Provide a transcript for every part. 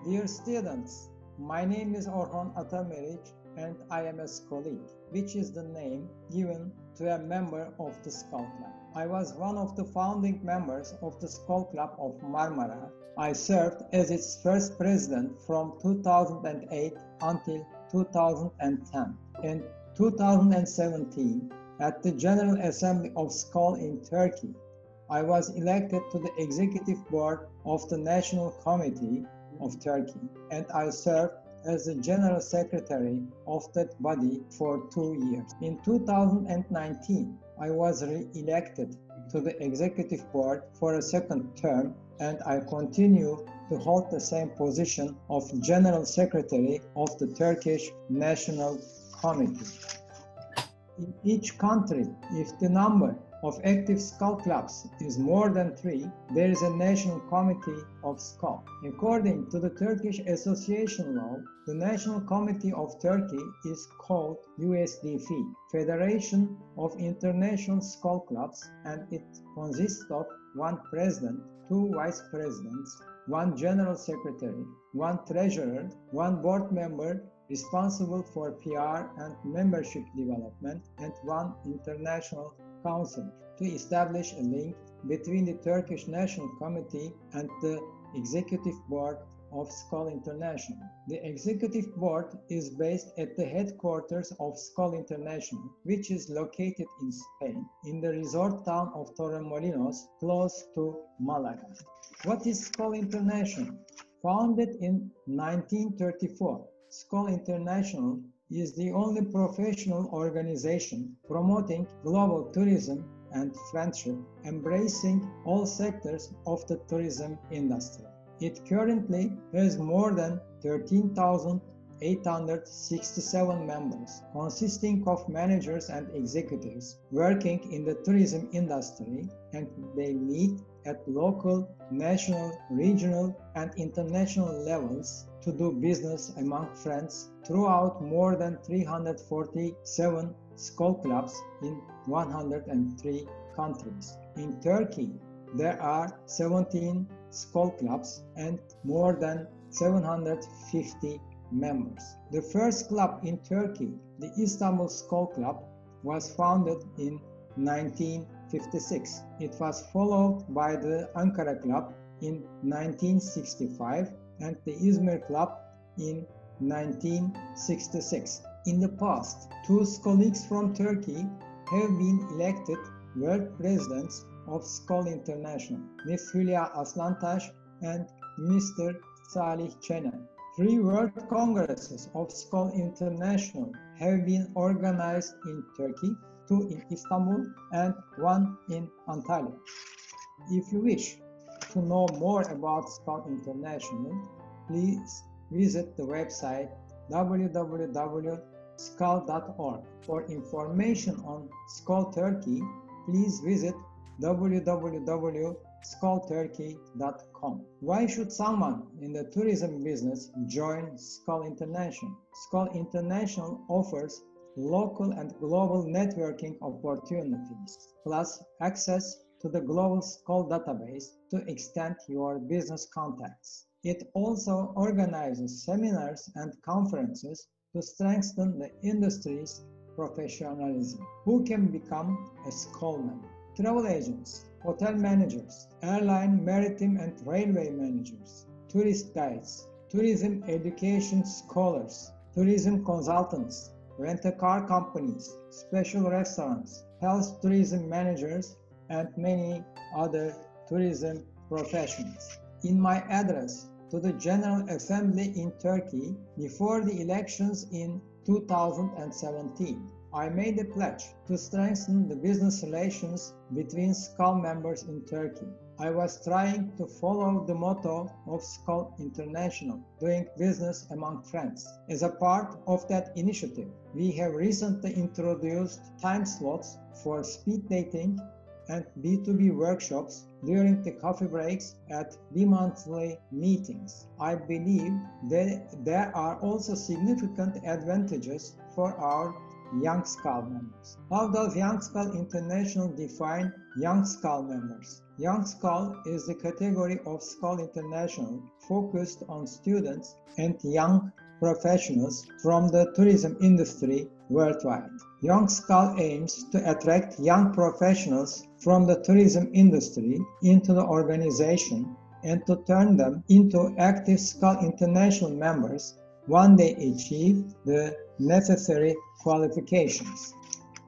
Dear students, my name is Orhon Atameriç and I am a colleague, which is the name given to a member of the Skal Club. I was one of the founding members of the Skal Club of Marmara. I served as its first president from 2008 until 2010. In 2017, at the General Assembly of Skal in Turkey, I was elected to the Executive Board of the National Committee of Turkey, and I served as the General Secretary of that body for 2 years. In 2019, I was re-elected to the Executive Board for a second term, and I continue to hold the same position of General Secretary of the Turkish National Committee. In each country, if the number of active Skal clubs is more than 3, there is a National Committee of Skal. According to the Turkish Association Law, the National Committee of Turkey is called USDF, Federation of International Skal Clubs, and it consists of 1 president, 2 vice presidents, 1 general secretary, 1 treasurer, 1 board member responsible for PR and membership development, and 1 international counselor to establish a link between the Turkish National Committee and the Executive Board of Skal International. The Executive Board is based at the headquarters of Skal International, which is located in Spain, in the resort town of Torremolinos, close to Malaga. What is Skal International? Founded in 1934, Skal International is the only professional organization promoting global tourism and friendship, embracing all sectors of the tourism industry. It currently has more than 13,867 members, consisting of managers and executives working in the tourism industry, and they meet at local, national, regional, and international levels to do business among friends throughout more than 347 Skal clubs in 103 countries. In Turkey, there are 17 Skal clubs and more than 750 members. The first club in Turkey, the Istanbul Skal Club, was founded in 1956. It was followed by the Ankara Club in 1965 and the Izmir Club in 1966. In the past, 2 colleagues from Turkey have been elected world presidents of Skal International, Ms. Hülya Aslantaş and Mr. Salih Çener. 3 world congresses of Skal International have been organized in Turkey, 2 in Istanbul and 1 in Antalya. If you wish to know more about Skal International, please visit the website www.skal.org. For information on Skal Turkey, please visit www.skalturkey.com. Why should someone in the tourism business join Skal International? Skal International offers local and global networking opportunities, plus access to the global Skal database to extend your business contacts. It also organizes seminars and conferences to strengthen the industry's professionalism. Who can become a Skal member? Travel agents, hotel managers, airline, maritime and railway managers, tourist guides, tourism education scholars, tourism consultants, rent-a-car companies, special restaurants, health tourism managers, and many other tourism professionals. In my address to the General Assembly in Turkey before the elections in 2017, I made a pledge to strengthen the business relations between Skal members in Turkey. I was trying to follow the motto of Skal International, doing business among friends. As a part of that initiative, we have recently introduced time slots for speed dating and B2B workshops during the coffee breaks at bi-monthly meetings. I believe that there are also significant advantages for our Young Skal members. How does Young Skal International define Young Skal members? Young Skal is the category of Skal International focused on students and young professionals from the tourism industry worldwide. Young Skal aims to attract young professionals from the tourism industry into the organization and to turn them into active Skal International members when they achieve the necessary qualifications.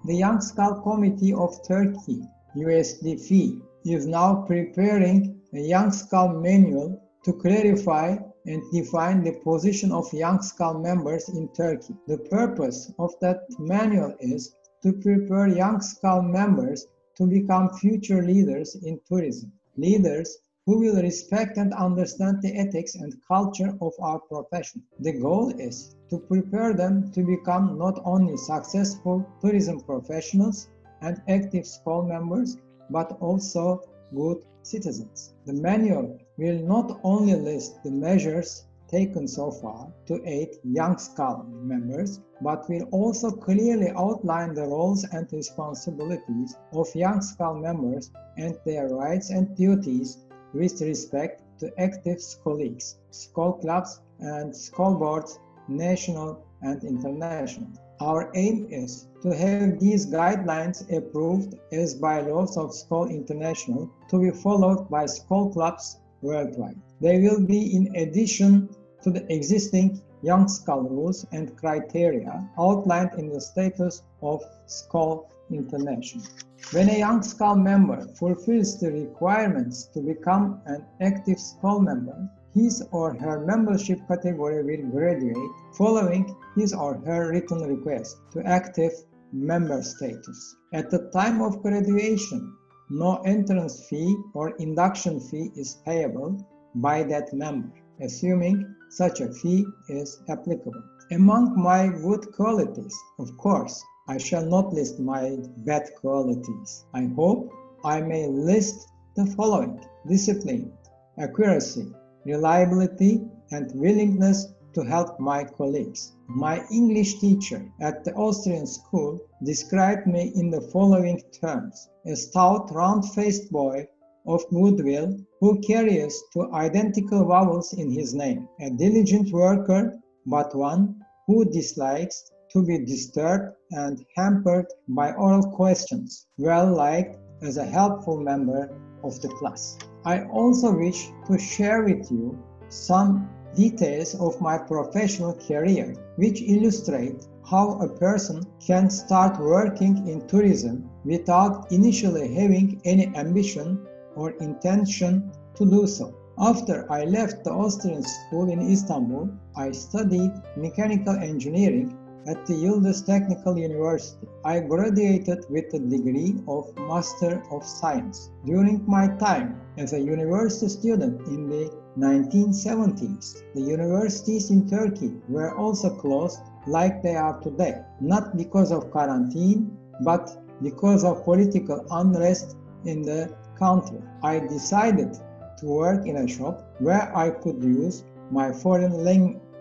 The Young Skal Committee of Turkey, USDF, is now preparing a Young Skal manual to clarify and define the position of Young Skal members in Turkey. The purpose of that manual is to prepare Young Skal members to become future leaders in tourism, leaders who will respect and understand the ethics and culture of our profession. The goal is to prepare them to become not only successful tourism professionals and active Skal members, but also good citizens. The manual will not only list the measures taken so far to aid Young Skal members, but will also clearly outline the roles and responsibilities of Young Skal members and their rights and duties with respect to active colleagues, Skal clubs and Skal boards, national and international. Our aim is to have these guidelines approved as bylaws of Skal International to be followed by Skal clubs worldwide. They will be in addition to the existing Young Skal rules and criteria outlined in the status of Skal International. When a Young Skal member fulfills the requirements to become an active Skal member, his or her membership category will graduate following his or her written request to active member status. At the time of graduation, no entrance fee or induction fee is payable by that member, assuming such a fee is applicable. Among my good qualities, of course, I shall not list my bad qualities. I hope I may list the following: discipline, accuracy, reliability, and willingness to help my colleagues. My English teacher at the Austrian school described me in the following terms: a stout, round-faced boy of goodwill who carries two identical vowels in his name, a diligent worker, but one who dislikes to be disturbed and hampered by oral questions, well liked as a helpful member of the class. I also wish to share with you some details of my professional career, which illustrate how a person can start working in tourism without initially having any ambition or intention to do so. After I left the Austrian school in Istanbul, I studied mechanical engineering at the Yıldız Technical University. I graduated with a degree of Master of Science. During my time as a university student in the 1970s, the universities in Turkey were also closed like they are today, not because of quarantine, but because of political unrest in the country. I decided to work in a shop where I could use my foreign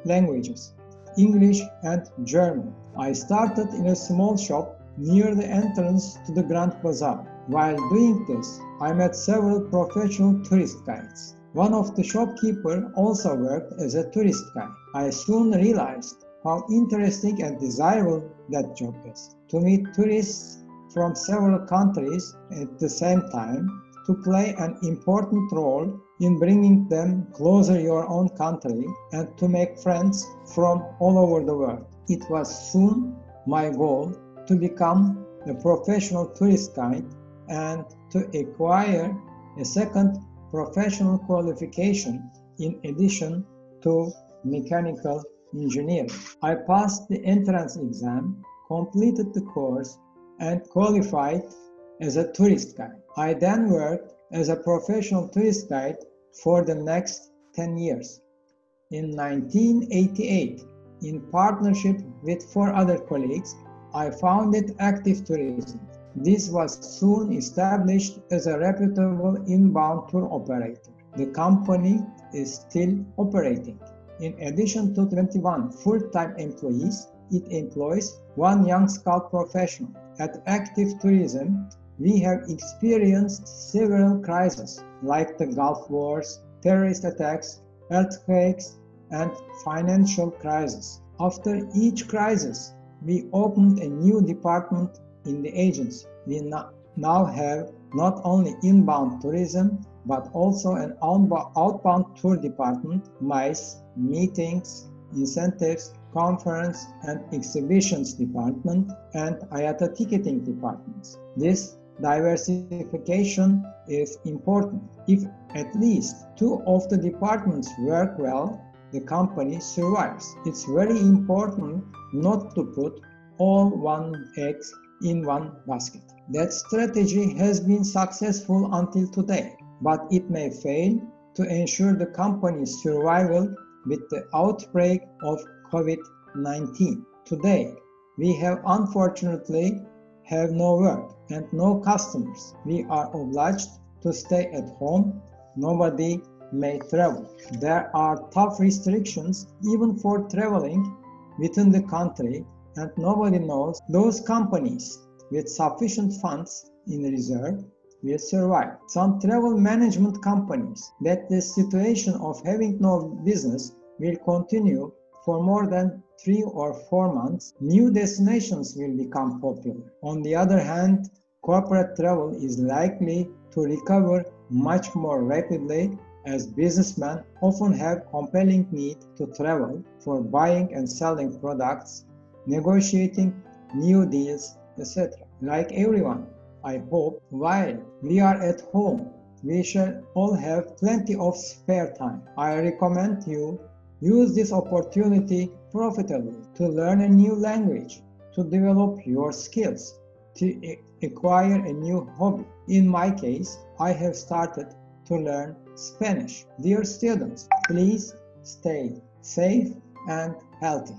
languages, English and German. I started in a small shop near the entrance to the Grand Bazaar. While doing this, I met several professional tourist guides. One of the shopkeepers also worked as a tourist guide. I soon realized how interesting and desirable that job is. To meet tourists from several countries at the same time, to play an important role in bringing them closer to your own country, and to make friends from all over the world. It was soon my goal to become a professional tourist guide and to acquire a second professional qualification in addition to mechanical engineering. I passed the entrance exam, completed the course, and qualified as a tourist guide. I then worked as a professional tourist guide for the next 10 years. In 1988, in partnership with 4 other colleagues, I founded Active Tourism. This was soon established as a reputable inbound tour operator. The company is still operating. In addition to 21 full-time employees, it employs one young Skal professional. At Active Tourism, we have experienced several crises like the Gulf Wars, terrorist attacks, earthquakes, and financial crisis. After each crisis, we opened a new department in the agency. We now have not only inbound tourism, but also an outbound tour department, MICE, meetings, incentives, conference and exhibitions department, and IATA ticketing departments. This diversification is important. If at least two of the departments work well, the company survives. It's very important not to put all one eggs in one basket. That strategy has been successful until today, but it may fail to ensure the company's survival with the outbreak of COVID-19. Today, we have unfortunately have no work and no customers. We are obliged to stay at home. Nobody may travel. There are tough restrictions even for traveling within the country, and nobody knows those companies with sufficient funds in reserve will survive. Some travel management companies bet the situation of having no business will continue for more than 3 or 4 months. New destinations will become popular. On the other hand, corporate travel is likely to recover much more rapidly, as businessmen often have compelling need to travel for buying and selling products, negotiating new deals, etc. Like everyone, I hope while we are at home, we shall all have plenty of spare time. I recommend you use this opportunity profitably to learn a new language, to develop your skills, to acquire a new hobby. In my case, I have started to learn Spanish. Dear students, please stay safe and healthy.